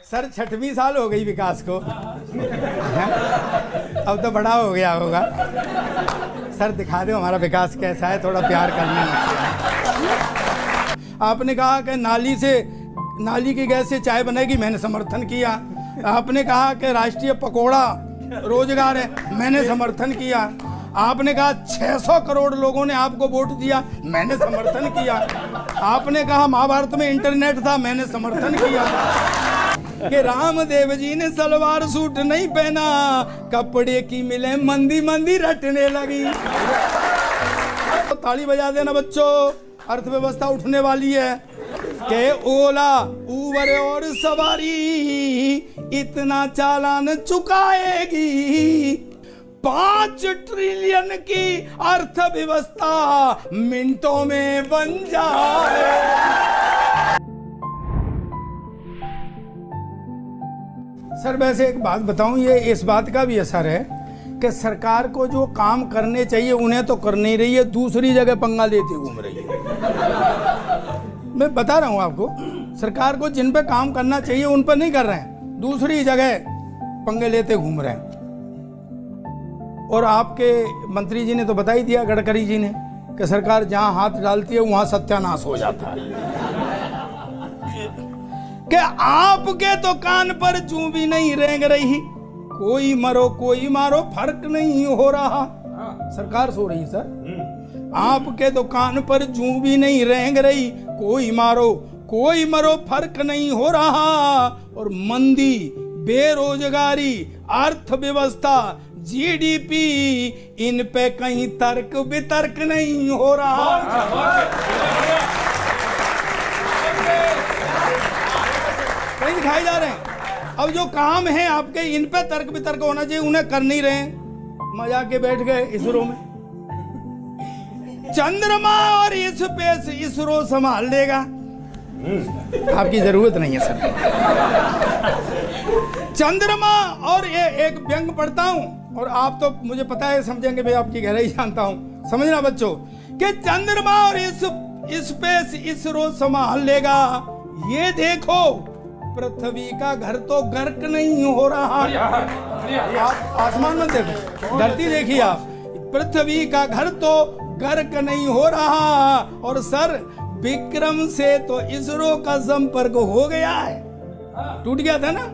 Sir 6वीं साल हो गई विकास को। अब तो बड़ा हो गया होगा। सर दिखा दो हमारा विकास कैसा है, थोड़ा प्यार करना। आपने कहा कि नाली की गैस से चाय बनेगी, मैंने समर्थन किया। आपने कहा कि राष्ट्रीय पकौड़ा रोजगार है, मैंने समर्थन किया। आपने कहा 600 करोड़ लोगों ने आपको वोट दिया, मैंने समर्थन किया। आपने कहा महाभारत में इंटरनेट था, मैंने समर्थन किया। कि रामदेव जी ने सलवार सूट नहीं पहना, कपड़े की मिले मंदी मंदी रटने लगी। तो ताली बजा देना बच्चों, अर्थव्यवस्था उठने वाली है। के ओला उबर और सवारी इतना चालान चुकाएगी, 5 ट्रिलियन की अर्थव्यवस्था मिनटों में बन जाए। सर वैसे एक बात बताऊं, ये इस बात का भी असर है कि सरकार को जो काम करने चाहिए उन्हें तो कर नहीं रही है, दूसरी जगह पंगा लेते घूम रही है। मैं बता रहा हूं आपको, सरकार को जिन पे काम करना चाहिए उन पर नहीं कर रहे हैं, दूसरी जगह पंगे लेते घूम रहे हैं। और आपके मंत्री जी ने तो बता ही दिया, गडकरी जी ने, कि सरकार जहां हाथ डालती है वहां सत्यानाश हो जाता है। कि आपके तो कान पर जूं भी नहीं रेंग रही, कोई मरो कोई मारो फर्क नहीं हो रहा। सरकार सो रही सर। आपके तो कान पर जूं भी नहीं रेंग रही, कोई मरो फर्क नहीं हो रहा। और मंदी, बेरोजगारी, अर्थव्यवस्था, जीडीपी, इन पे कहीं तर्क वितर्क नहीं हो रहा। कहीं दिखाई जा रहे हैं। अब जो काम है आपके, इन पे तर्क वितर्क होना चाहिए, उन्हें कर नहीं रहे। मजा के बैठ गए इसरो में। चंद्रमा और स्पेस इसरो संभाल लेगा, आपकी जरूरत नहीं है सर। चंद्रमा और एक व्यंग पढ़ता हूं, और आप तो मुझे पता है समझेंगे, मैं आपकी गहराई जानता हूं। समझना बच्चों कि चंद्रमा और स्पेस इसरो संभाल लेगा। ये देखो पृथ्वी का घर तो गर्क नहीं हो रहा। आप आसमान में देखो, धरती देखिए आप, पृथ्वी का घर तो गर्क नहीं हो रहा। और सर विक्रम से तो इसरो का संपर्क हो गया है, टूट गया था ना।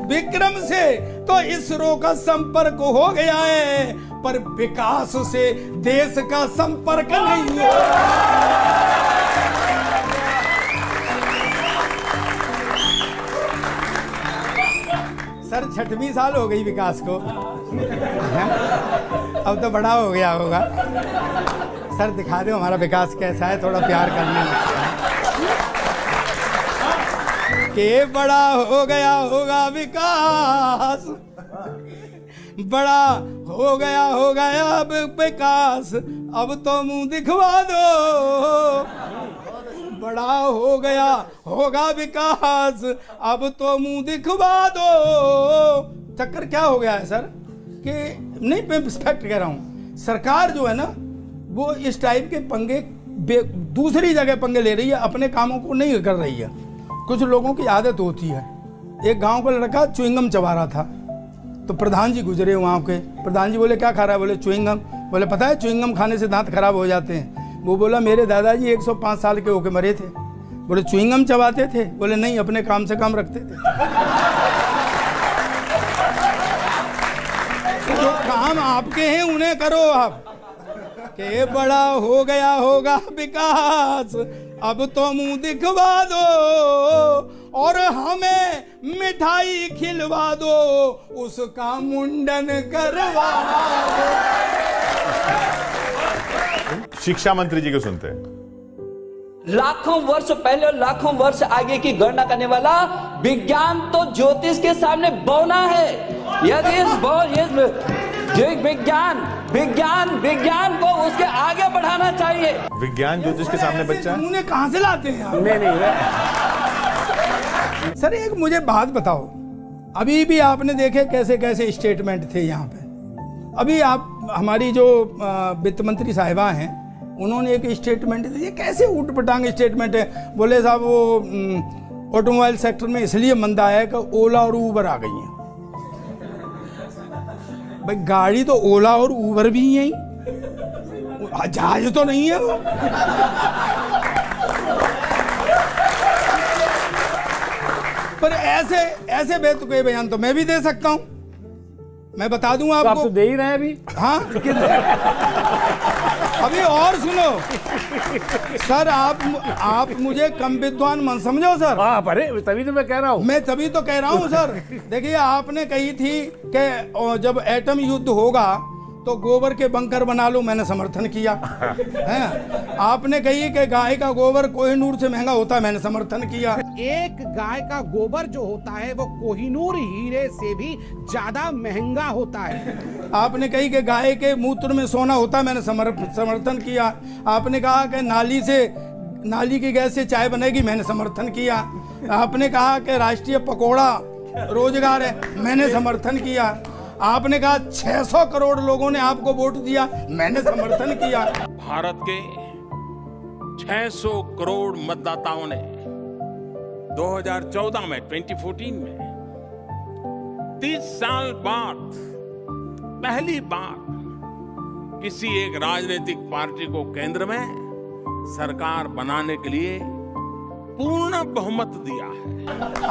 विक्रम से तो इसरो का संपर्क हो गया है, पर विकास से देश का संपर्क नहीं हो रहा। सर 6वीं साल हो गई विकास को। अब तो बड़ा हो गया होगा। सर दिखा दो हमारा विकास कैसा है, थोड़ा प्यार करना। के बड़ा हो गया होगा विकास, बड़ा हो गया होगा अब विकास, अब तो मुंह दिखवा दो। बड़ा हो गया होगा विकास, अब तो मुंह दिखवा दो। चक्कर क्या हो गया है सर, कि नहीं, मैं फैक्ट कह रहा हूं, सरकार जो है ना वो इस टाइप के पंगे दूसरी जगह पंगे ले रही है, अपने कामों को नहीं कर रही है। कुछ लोगों की आदत होती है। एक गांव का लड़का च्युइंगम चबा रहा था, तो प्रधान जी गुजरे वहाँ के। प्रधान जी बोले क्या खा रहा है? बोले च्युइंगम। बोले पता है च्युइंगम खाने से दांत खराब हो जाते हैं। वो बोला मेरे दादाजी 105 साल के होके मरे थे। बोले च्युइंगम चबाते थे? बोले नहीं, अपने काम से काम रखते थे। तो जो काम आपके हैं उन्हें करो आप। के बड़ा हो गया होगा विकास, अब तो मुंह दिखवा दो, और हमें मिठाई खिलवा दो, उसका मुंडन करवा दो। शिक्षा मंत्री जी को सुनते हैं। लाखों वर्ष पहले और लाखों वर्ष आगे की गणना करने वाला विज्ञान तो ज्योतिष के सामने बौना है। यदि विज्ञान को उसके आगे बढ़ाना चाहिए। विज्ञान ज्योतिष के सामने बच्चा है? उन्हें कहां से लाते हैं आप? नहीं। सर एक मुझे बात बताओ, अभी भी आपने देखे कैसे कैसे स्टेटमेंट थे यहाँ पे। अभी आप हमारी जो वित्त मंत्री साहिबा हैं, उन्होंने एक स्टेटमेंट दी, कैसे ऊट पटांग स्टेटमेंट है। बोले साहब वो ऑटोमोबाइल सेक्टर में इसलिए मंदा है कि ओला और ऊबर आ गई हैं। भाई गाड़ी तो ओला और ऊबर भी हैं, जहाज तो नहीं है वो। पर ऐसे बेतुके बयान तो मैं भी दे सकता हूं। मैं बता दूं आपको। तो आप तो दे ही रहे हैं अभी। हाँ अभी और सुनो सर, आप मुझे कम विद्वान मत समझो सर। हाँ अरे तभी तो मैं कह रहा हूँ। मैं तभी तो कह रहा हूँ सर। देखिए आपने कही थी कि जब एटम युद्ध होगा तो गोबर के बंकर बना लो, मैंने समर्थन किया है। आपने कही कि गाय का गोबर कोहिनूर से महंगा होता है, मैंने समर्थन किया। एक गाय का गोबर जो होता है वो कोहिनूर हीरे से भी ज्यादा महंगा होता है। आपने कही कि गाय के मूत्र में सोना होता है, मैंने समर्थन किया। आपने कहा कि नाली की गैस से चाय बनेगी, मैंने समर्थन किया। आपने कहा कि राष्ट्रीय पकौड़ा रोजगार है, मैंने समर्थन किया। आपने कहा 600 करोड़ लोगों ने आपको वोट दिया, मैंने समर्थन किया। भारत के 600 करोड़ मतदाताओं ने 2014 में 2014 में 30 साल बाद पहली बार किसी एक राजनीतिक पार्टी को केंद्र में सरकार बनाने के लिए पूर्ण बहुमत दिया है।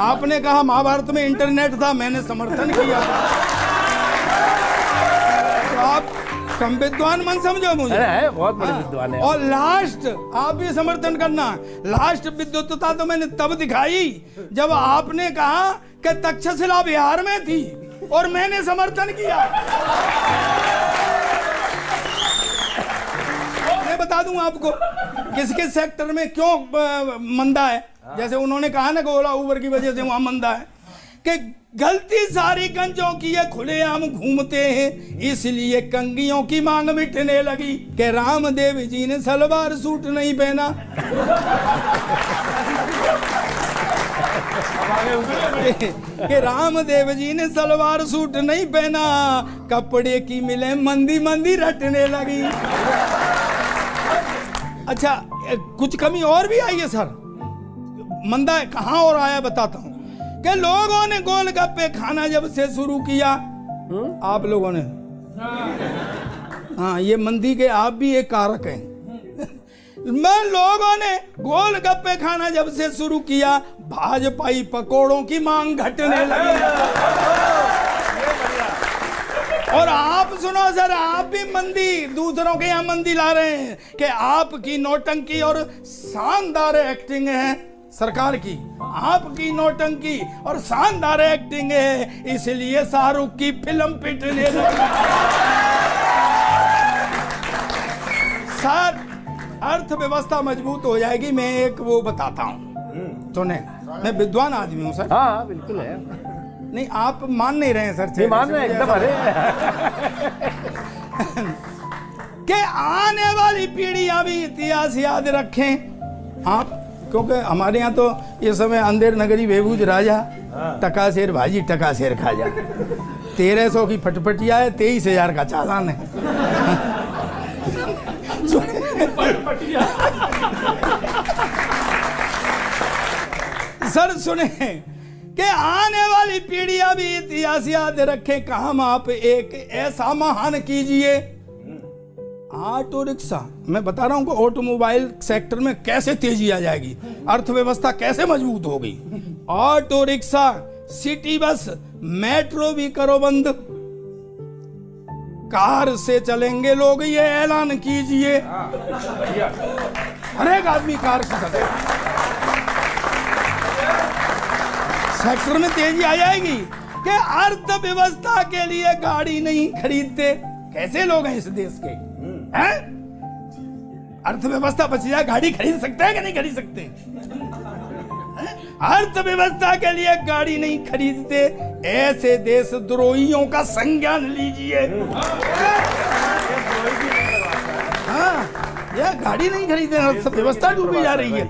आपने कहा महाभारत में इंटरनेट था, मैंने समर्थन किया। तो आप कम विद्वान मन समझो मुझे। है बहुत बड़े विद्वान है। और लास्ट आप भी समर्थन करना। लास्ट विद्वत्ता तो मैंने तब दिखाई जब आपने कहा कि तक्षशिला बिहार में थी और मैंने समर्थन किया। मैं बता दूं आपको किसके सेक्टर में क्यों मंदा है। जैसे उन्होंने कहा ना कि ओला उबर की वजह से वहां मंदा है, कि गलती सारी गंजों की है, खुलेआम घूमते हैं इसलिए कंगियों की मांग मिटने लगी। कि रामदेव जी ने सलवार सूट नहीं पहना, कि रामदेव जी ने सलवार सूट नहीं पहना, कपड़े की मिले मंदी मंदी रटने लगी। अच्छा कुछ कमी और भी आई है सर, मंदा कहाँ और आया बताता हूँ। कि लोगों ने गोलगप्पे खाना जब से शुरू किया, आप लोगों ने, हाँ ये मंदी के आप भी एक कारक हैं। लोगों ने गोलगप्पे खाना जब से शुरू किया, भाजपाई पकोड़ों की मांग घटने लगी। और आप सुनो सर, आप भी मंदी दूसरों के यहाँ मंदी ला रहे हैं कि आपकी नौटंकी और शानदार एक्टिंग है सरकार की। आपकी नौटंकी और शानदार एक्टिंग है, इसलिए शाहरुख की फिल्म पिटने लगी। सर अर्थव्यवस्था मजबूत हो जाएगी। मैं एक वो बताता हूँ, सुने, मैं विद्वान आदमी हूँ सर। हाँ बिल्कुल है। नहीं आप मान नहीं रहे हैं सर। नहीं मान रहे हैं एकदम। अरे कि आने वाली पीढ़ियां भी इतिहास याद रखें आप, क्योंकि हमारे यहाँ तो ये समय अंधेर नगरी बेबूज राजा, टका शेर भाजी टका शेर खाजा। 1300 की फटफटिया है, 23,000 का चालान है। सर सुने कि आने वाली पीढ़ियां भी इतिहास याद रखें। काम आप एक ऐसा महान कीजिए। ऑटो रिक्शा, मैं बता रहा हूं कि ऑटोमोबाइल सेक्टर में कैसे तेजी आ जाएगी, अर्थव्यवस्था कैसे मजबूत होगी। Auto rickshaw, city bus, metro भी करो बंद, कार से चलेंगे लोग, ये ऐलान कीजिए। हर एक आदमी कार से चलेगा, सेक्टर में तेजी आ जाएगी। कि अर्थव्यवस्था के लिए गाड़ी नहीं खरीदते, कैसे लोग हैं इस देश के, हैं? अर्थव्यवस्था बच जाए, गाड़ी खरीद सकते हैं कि नहीं खरीद सकते? अर्थव्यवस्था के लिए गाड़ी नहीं खरीदते, ऐसे देशद्रोहियों का संज्ञान लीजिए। हाँ, यह गाड़ी नहीं खरीदते, अर्थव्यवस्था डूबी जा रही है।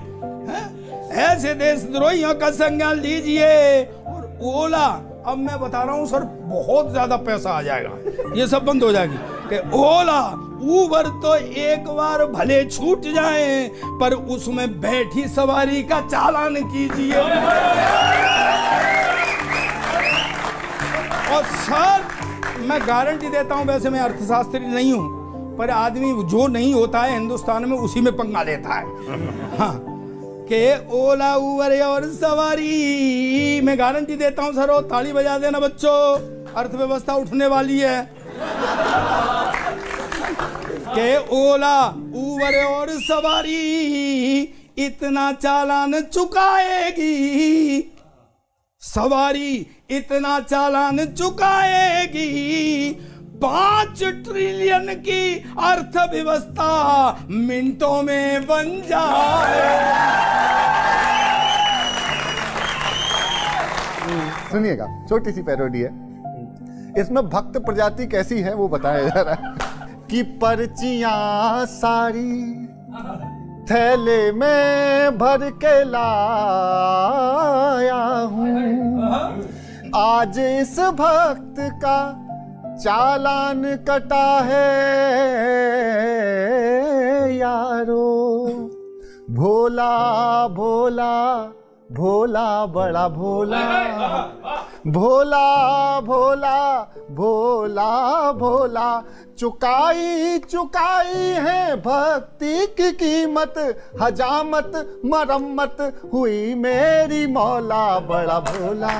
ऐसे देशद्रोहियों का संज्ञान लीजिए। और ओला, अब मैं बता रहा हूं सर, बहुत ज्यादा पैसा आ जाएगा, ये सब बंद हो जाएगी। कि ओला ऊबर तो एक बार भले छूट जाए पर उसमें बैठी सवारी का चालान कीजिए। और सर मैं गारंटी देता हूं, वैसे मैं अर्थशास्त्री नहीं हूं, पर आदमी जो नहीं होता है हिंदुस्तान में उसी में पंगा लेता है। हाँ के ओला उबर और सवारी, मैं गारंटी देता हूं सर, वो ताली बजा देना बच्चों, अर्थव्यवस्था उठने वाली है। के ओला उबर और सवारी इतना चालान चुकाएगी, सवारी इतना चालान चुकाएगी, 5 ट्रिलियन की अर्थव्यवस्था मिनटों में बन जाए। सुनिएगा, छोटी सी पैरोडी है, इसमें भक्त प्रजाति कैसी है वो बताया जा रहा है कि पर्चियां सारी थैले में भर के लाया हूं, आज इस भक्त का चालान कटा है यारो, भोला भोला भोला बड़ा भोला, भोला भोला भोला भोला, चुकाई चुकाई है भक्ति की कीमत, हजामत मरम्मत हुई मेरी मौला, बड़ा भोला।